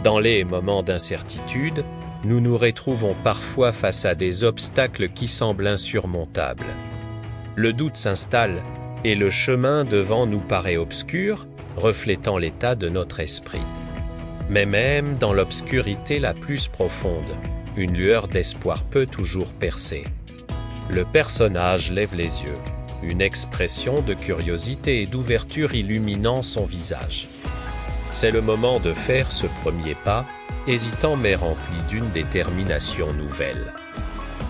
Dans les moments d'incertitude, nous nous retrouvons parfois face à des obstacles qui semblent insurmontables. Le doute s'installe et le chemin devant nous paraît obscur, reflétant l'état de notre esprit. Mais même dans l'obscurité la plus profonde, une lueur d'espoir peut toujours percer. Le personnage lève les yeux, une expression de curiosité et d'ouverture illuminant son visage. C'est le moment de faire ce premier pas, hésitant mais rempli d'une détermination nouvelle.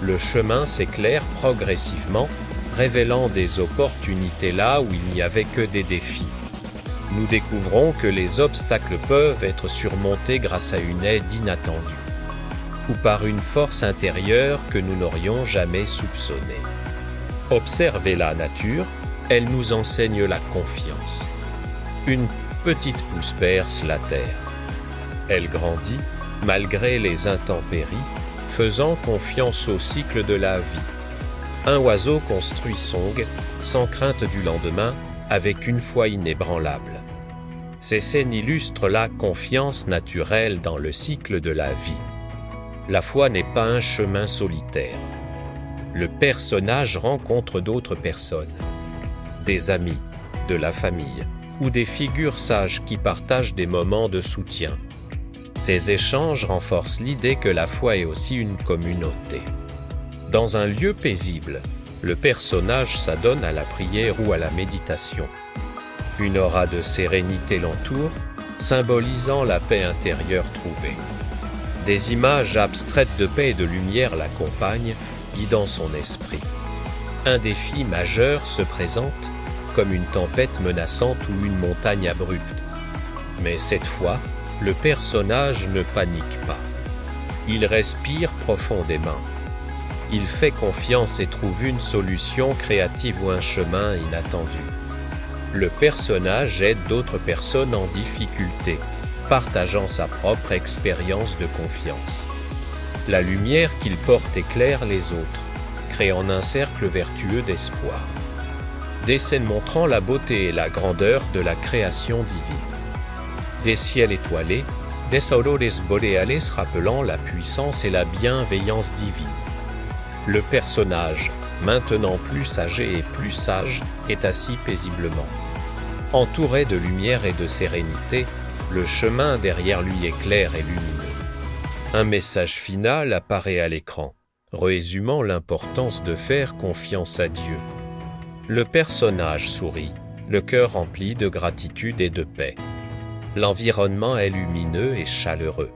Le chemin s'éclaire progressivement, révélant des opportunités là où il n'y avait que des défis. Nous découvrons que les obstacles peuvent être surmontés grâce à une aide inattendue, ou par une force intérieure que nous n'aurions jamais soupçonnée. Observez la nature, elle nous enseigne la confiance. Une petite pousse perce la terre. Elle grandit malgré les intempéries, faisant confiance au cycle de la vie. Un oiseau construit son nid sans crainte du lendemain, avec une foi inébranlable. Ces scènes illustrent la confiance naturelle dans le cycle de la vie. La foi n'est pas un chemin solitaire. Le personnage rencontre d'autres personnes, des amis, de la famille ou des figures sages qui partagent des moments de soutien. Ces échanges renforcent l'idée que la foi est aussi une communauté. Dans un lieu paisible, le personnage s'adonne à la prière ou à la méditation. Une aura de sérénité l'entoure, symbolisant la paix intérieure trouvée. Des images abstraites de paix et de lumière l'accompagnent, guidant son esprit. Un défi majeur se présente, comme une tempête menaçante ou une montagne abrupte. Mais cette fois, le personnage ne panique pas. Il respire profondément. Il fait confiance et trouve une solution créative ou un chemin inattendu. Le personnage aide d'autres personnes en difficulté, partageant sa propre expérience de confiance. La lumière qu'il porte éclaire les autres, créant un cercle vertueux d'espoir. Des scènes montrant la beauté et la grandeur de la création divine. Des ciels étoilés, des aurores boréales rappelant la puissance et la bienveillance divine. Le personnage, maintenant plus âgé et plus sage, est assis paisiblement. Entouré de lumière et de sérénité, le chemin derrière lui est clair et lumineux. Un message final apparaît à l'écran, résumant l'importance de faire confiance à Dieu. Le personnage sourit, le cœur rempli de gratitude et de paix. L'environnement est lumineux et chaleureux.